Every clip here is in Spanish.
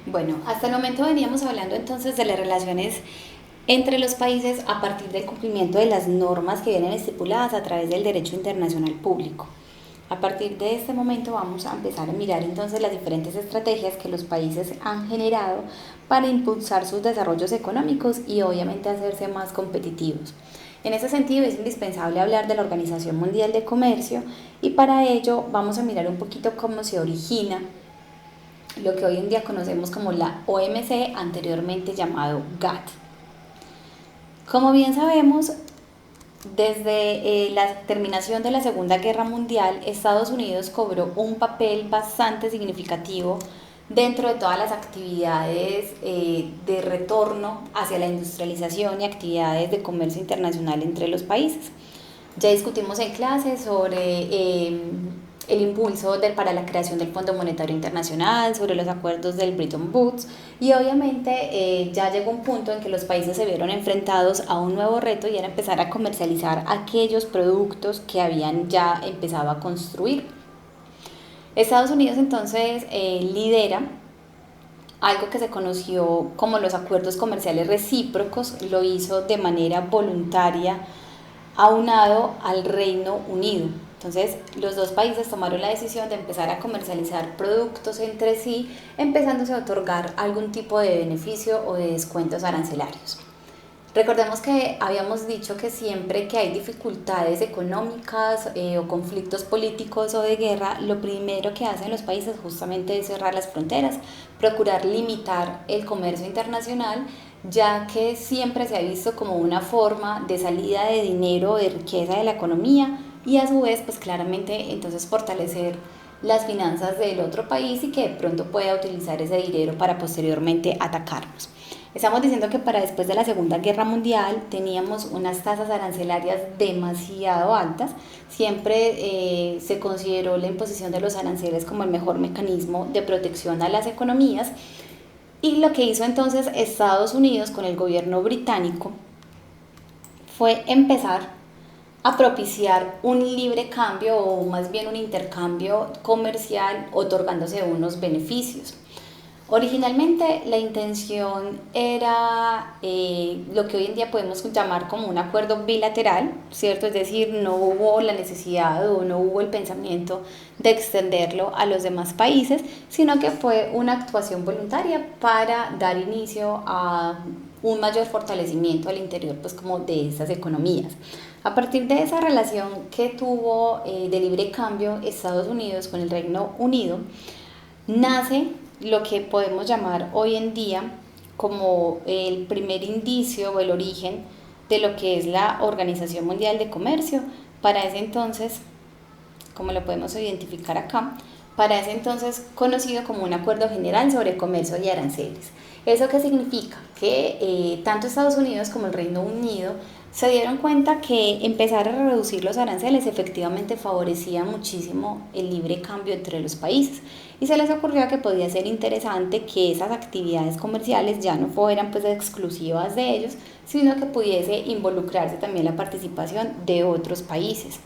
Bueno, hasta el momento veníamos hablando entonces de las relaciones entre los países a partir del cumplimiento de las normas que vienen estipuladas a través del derecho internacional público. A partir de este momento vamos a empezar a mirar entonces las diferentes estrategias que los países han generado para impulsar sus desarrollos económicos y obviamente hacerse más competitivos. En ese sentido es indispensable hablar de la Organización Mundial de Comercio y para ello vamos a mirar un poquito cómo se origina lo que hoy en día conocemos como la OMC, anteriormente llamado GATT. Como bien sabemos, desde la terminación de la Segunda Guerra Mundial, Estados Unidos cobró un papel bastante significativo dentro de todas las actividades de retorno hacia la industrialización y actividades de comercio internacional entre los países. Ya discutimos en clase sobre el impulso para la creación del Fondo Monetario Internacional, sobre los acuerdos del Bretton Woods y obviamente ya llegó un punto en que los países se vieron enfrentados a un nuevo reto y era empezar a comercializar aquellos productos que habían ya empezado a construir. Estados Unidos entonces lidera algo que se conoció como los acuerdos comerciales recíprocos, lo hizo de manera voluntaria aunado al Reino Unido. Entonces, los dos países tomaron la decisión de empezar a comercializar productos entre sí, empezándose a otorgar algún tipo de beneficio o de descuentos arancelarios. Recordemos que habíamos dicho que siempre que hay dificultades económicas o conflictos políticos o de guerra, lo primero que hacen los países justamente es cerrar las fronteras, procurar limitar el comercio internacional, ya que siempre se ha visto como una forma de salida de dinero, de riqueza de la economía y a su vez pues claramente entonces fortalecer las finanzas del otro país y que de pronto pueda utilizar ese dinero para posteriormente atacarnos. Estamos diciendo que para después de la Segunda Guerra Mundial teníamos unas tasas arancelarias demasiado altas. Siempre se consideró la imposición de los aranceles como el mejor mecanismo de protección a las economías. Y lo que hizo entonces Estados Unidos con el gobierno británico fue empezar a propiciar un libre cambio o más bien un intercambio comercial otorgándose unos beneficios. Originalmente la intención era lo que hoy en día podemos llamar como un acuerdo bilateral, ¿cierto? Es decir, no hubo la necesidad o no hubo el pensamiento de extenderlo a los demás países, sino que fue una actuación voluntaria para dar inicio a un mayor fortalecimiento al interior pues como de estas economías. A partir de esa relación que tuvo de libre cambio Estados Unidos con el Reino Unido, nace lo que podemos llamar hoy en día como el primer indicio o el origen de lo que es la Organización Mundial de Comercio. Para ese entonces, como lo podemos identificar acá, para ese entonces conocido como un acuerdo general sobre comercio y aranceles. ¿Eso qué significa? Que tanto Estados Unidos como el Reino Unido se dieron cuenta que empezar a reducir los aranceles efectivamente favorecía muchísimo el libre cambio entre los países y se les ocurrió que podía ser interesante que esas actividades comerciales ya no fueran pues exclusivas de ellos, sino que pudiese involucrarse también la participación de otros países.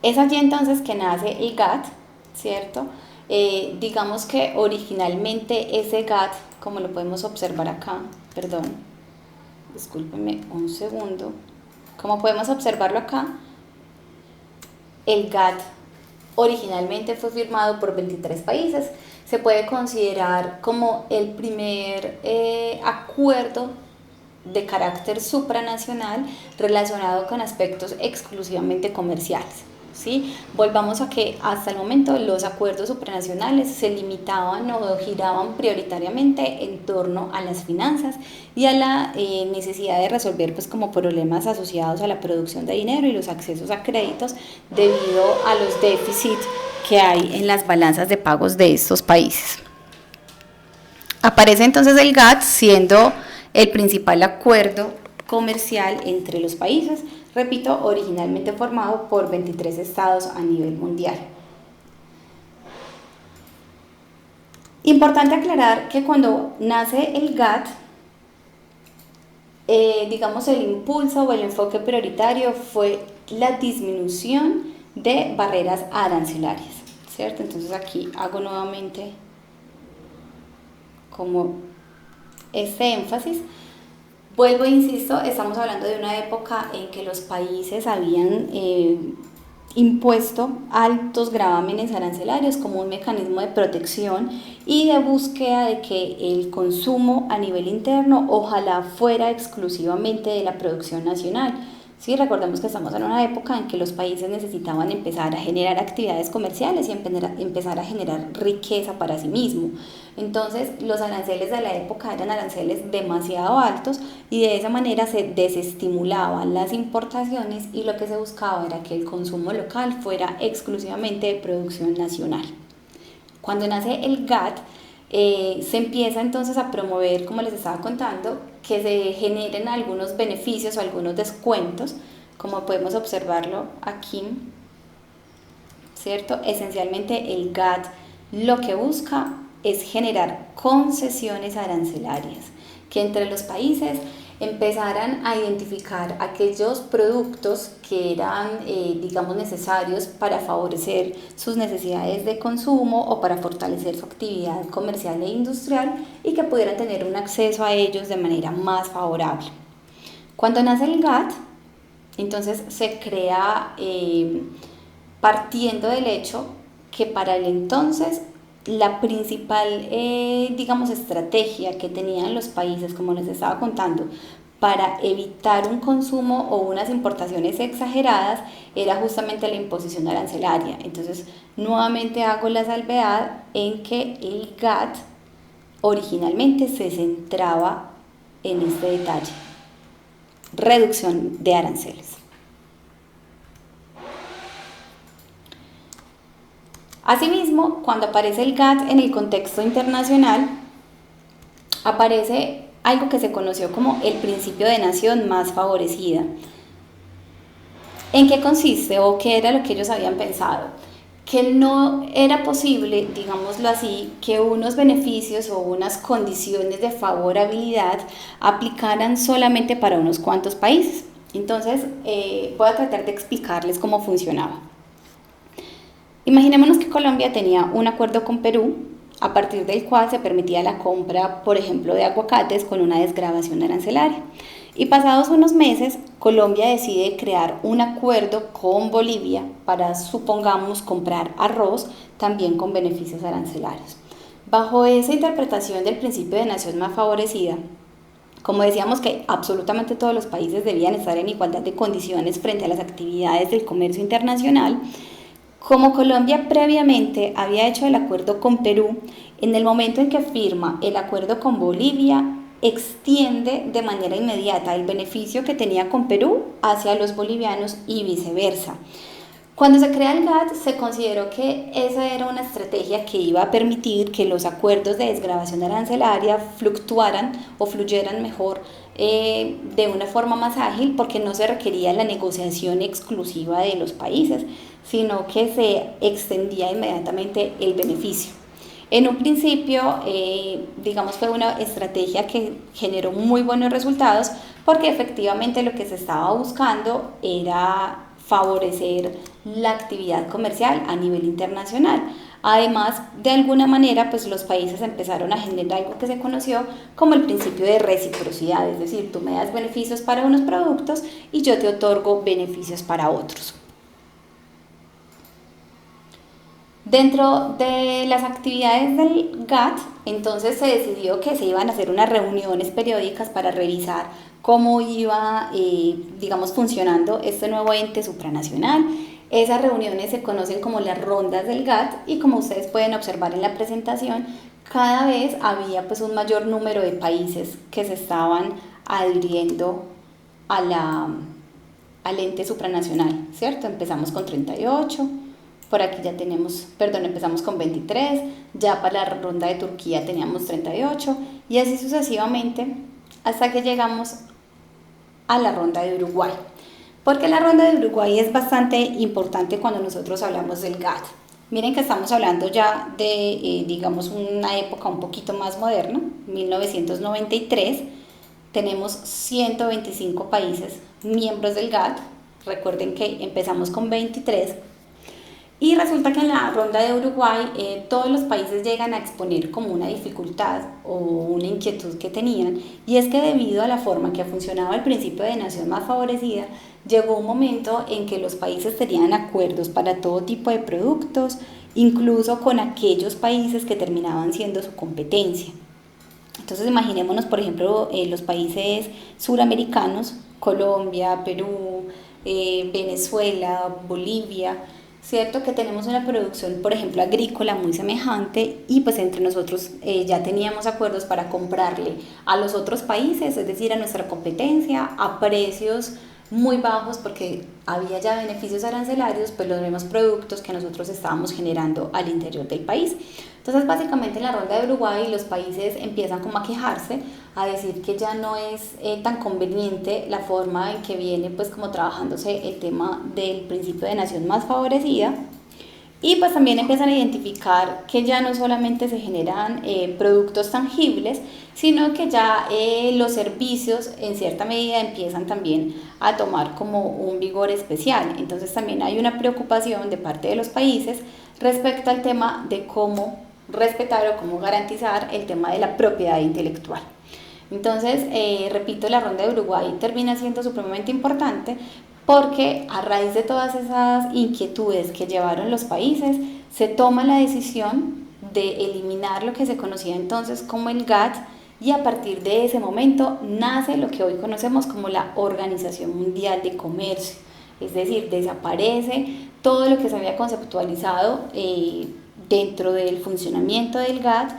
Es allí entonces que nace el GATT, ¿cierto? Digamos que originalmente ese GATT, como lo podemos observar acá, perdón, discúlpenme un segundo, como podemos observarlo acá, el GATT originalmente fue firmado por 23 países, se puede considerar como el primer acuerdo de carácter supranacional relacionado con aspectos exclusivamente comerciales. ¿Sí? Volvamos a que hasta el momento los acuerdos supranacionales se limitaban o giraban prioritariamente en torno a las finanzas y a la necesidad de resolver pues como problemas asociados a la producción de dinero y los accesos a créditos debido a los déficits que hay en las balanzas de pagos de estos países. Aparece entonces el GATT siendo el principal acuerdo comercial entre los países, repito, originalmente formado por 23 estados a nivel mundial. Importante aclarar que cuando nace el GATT, digamos el impulso o el enfoque prioritario fue la disminución de barreras arancelarias, ¿cierto? Entonces aquí hago nuevamente como este énfasis. Vuelvo e insisto, estamos hablando de una época en que los países habían impuesto altos gravámenes arancelarios como un mecanismo de protección y de búsqueda de que el consumo a nivel interno ojalá fuera exclusivamente de la producción nacional. Sí, recordemos que estamos en una época en que los países necesitaban empezar a generar actividades comerciales y empezar a generar riqueza para sí mismos. Entonces, los aranceles de la época eran aranceles demasiado altos y de esa manera se desestimulaban las importaciones y lo que se buscaba era que el consumo local fuera exclusivamente de producción nacional. Cuando nace el GATT, se empieza entonces a promover, como les estaba contando, que se generen algunos beneficios o algunos descuentos, como podemos observarlo aquí, ¿cierto? Esencialmente el GATT lo que busca es generar concesiones arancelarias, que entre los países empezaran a identificar aquellos productos que eran, digamos, necesarios para favorecer sus necesidades de consumo o para fortalecer su actividad comercial e industrial y que pudieran tener un acceso a ellos de manera más favorable. Cuando nace el GATT, entonces se crea partiendo del hecho que para el entonces la principal, digamos, estrategia que tenían los países, como les estaba contando, para evitar un consumo o unas importaciones exageradas era justamente la imposición arancelaria. Entonces, nuevamente hago la salvedad en que el GATT originalmente se centraba en este detalle: reducción de aranceles. Asimismo, cuando aparece el GATT en el contexto internacional, aparece algo que se conoció como el principio de nación más favorecida. ¿En qué consiste o qué era lo que ellos habían pensado? Que no era posible, digámoslo así, que unos beneficios o unas condiciones de favorabilidad aplicaran solamente para unos cuantos países. Entonces, voy a tratar de explicarles cómo funcionaba. Imaginémonos que Colombia tenía un acuerdo con Perú, a partir del cual se permitía la compra, por ejemplo, de aguacates con una desgravación arancelaria. Y pasados unos meses, Colombia decide crear un acuerdo con Bolivia para, supongamos, comprar arroz también con beneficios arancelarios. Bajo esa interpretación del principio de nación más favorecida, como decíamos que absolutamente todos los países debían estar en igualdad de condiciones frente a las actividades del comercio internacional, como Colombia previamente había hecho el acuerdo con Perú, en el momento en que firma el acuerdo con Bolivia, extiende de manera inmediata el beneficio que tenía con Perú hacia los bolivianos y viceversa. Cuando se crea el GATT, se consideró que esa era una estrategia que iba a permitir que los acuerdos de desgravación arancelaria fluctuaran o fluyeran mejor de una forma más ágil, porque no se requería la negociación exclusiva de los países, sino que se extendía inmediatamente el beneficio. En un principio, digamos, fue una estrategia que generó muy buenos resultados, porque efectivamente lo que se estaba buscando era favorecer la actividad comercial a nivel internacional. Además, de alguna manera, pues los países empezaron a generar algo que se conoció como el principio de reciprocidad, es decir, tú me das beneficios para unos productos y yo te otorgo beneficios para otros. Dentro de las actividades del GATT, entonces se decidió que se iban a hacer unas reuniones periódicas para revisar cómo iba, digamos, funcionando este nuevo ente supranacional. Esas reuniones se conocen como las rondas del GATT y, como ustedes pueden observar en la presentación, cada vez había pues un mayor número de países que se estaban adhiriendo al ente supranacional, ¿cierto? Empezamos con 38. Por aquí ya tenemos, empezamos con 23, ya para la ronda de Turquía teníamos 38 y así sucesivamente hasta que llegamos a la ronda de Uruguay. Porque la ronda de Uruguay es bastante importante cuando nosotros hablamos del GATT. Miren que estamos hablando ya de, digamos, una época un poquito más moderna, 1993. Tenemos 125 países miembros del GATT. Recuerden que empezamos con 23. Y resulta que en la ronda de Uruguay todos los países llegan a exponer como una dificultad o una inquietud que tenían, y es que debido a la forma que funcionaba el principio de nación más favorecida, llegó un momento en que los países tenían acuerdos para todo tipo de productos, incluso con aquellos países que terminaban siendo su competencia. Entonces imaginémonos, por ejemplo, los países suramericanos, Colombia, Perú, Venezuela, Bolivia, ¿cierto? Que tenemos una producción, por ejemplo, agrícola muy semejante, y pues entre nosotros ya teníamos acuerdos para comprarle a los otros países, es decir, a nuestra competencia, a precios muy bajos porque había ya beneficios arancelarios, pues los mismos productos que nosotros estábamos generando al interior del país. Entonces básicamente en la ronda de Uruguay los países empiezan como a quejarse, a decir que ya no es tan conveniente la forma en que viene pues como trabajándose el tema del principio de nación más favorecida. Y pues también empiezan a identificar que ya no solamente se generan productos tangibles, sino que ya los servicios en cierta medida empiezan también a tomar como un vigor especial. Entonces también hay una preocupación de parte de los países respecto al tema de cómo respetar o cómo garantizar el tema de la propiedad intelectual. Entonces, repito, la ronda de Uruguay termina siendo supremamente importante porque a raíz de todas esas inquietudes que llevaron los países, se toma la decisión de eliminar lo que se conocía entonces como el GATT, y a partir de ese momento nace lo que hoy conocemos como la Organización Mundial de Comercio. Es decir, desaparece todo lo que se había conceptualizado dentro del funcionamiento del GATT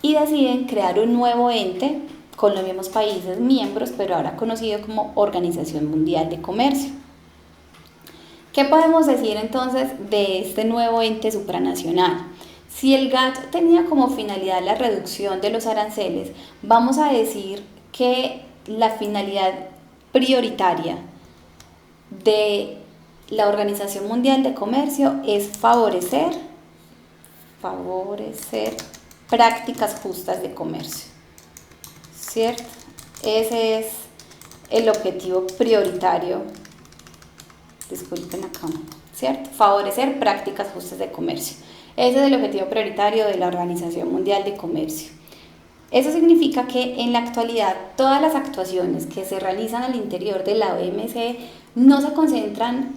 y deciden crear un nuevo ente con los mismos países miembros, pero ahora conocido como Organización Mundial de Comercio. ¿Qué podemos decir entonces de este nuevo ente supranacional? Si el GATT tenía como finalidad la reducción de los aranceles, vamos a decir que la finalidad prioritaria de la Organización Mundial de Comercio es favorecer prácticas justas de comercio, ¿cierto? Ese es el objetivo prioritario, disculpen acá, ¿cierto? Favorecer prácticas justas de comercio. Ese es el objetivo prioritario de la Organización Mundial de Comercio. Eso significa que en la actualidad todas las actuaciones que se realizan al interior de la OMC no se concentran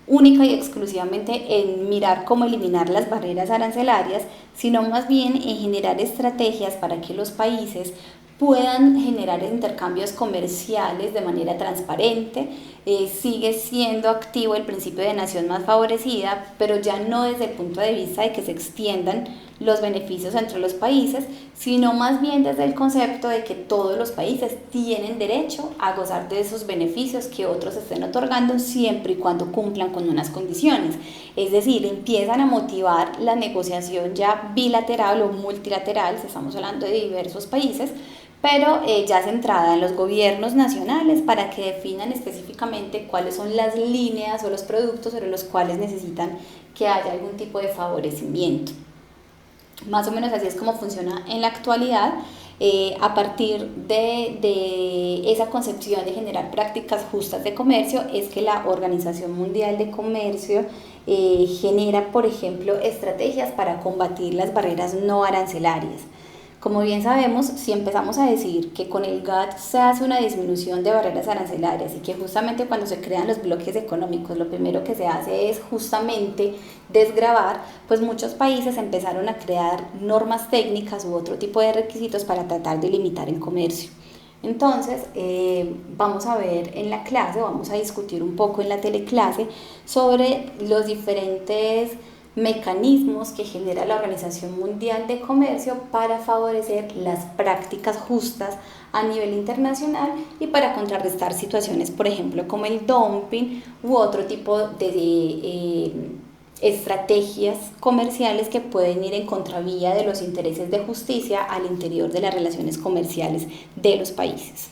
única y exclusivamente en mirar cómo eliminar las barreras arancelarias, sino más bien en generar estrategias para que los países puedan generar intercambios comerciales de manera transparente. Sigue siendo activo el principio de nación más favorecida, pero ya no desde el punto de vista de que se extiendan los beneficios entre los países, sino más bien desde el concepto de que todos los países tienen derecho a gozar de esos beneficios que otros estén otorgando siempre y cuando cumplan con unas condiciones. Es decir, empiezan a motivar la negociación ya bilateral o multilateral, si estamos hablando de diversos países, pero ya centrada en los gobiernos nacionales para que definan específicamente cuáles son las líneas o los productos sobre los cuales necesitan que haya algún tipo de favorecimiento. Más o menos así es como funciona en la actualidad. A partir de esa concepción de generar prácticas justas de comercio es que la Organización Mundial de Comercio genera, por ejemplo, estrategias para combatir las barreras no arancelarias. Como bien sabemos, si empezamos a decir que con el GATT se hace una disminución de barreras arancelarias y que justamente cuando se crean los bloques económicos lo primero que se hace es justamente desgravar, pues muchos países empezaron a crear normas técnicas u otro tipo de requisitos para tratar de limitar el comercio. Entonces, vamos a ver en la clase, vamos a discutir un poco en la teleclase sobre los diferentes mecanismos que genera la Organización Mundial de Comercio para favorecer las prácticas justas a nivel internacional y para contrarrestar situaciones, por ejemplo, como el dumping u otro tipo de estrategias comerciales que pueden ir en contravía de los intereses de justicia al interior de las relaciones comerciales de los países.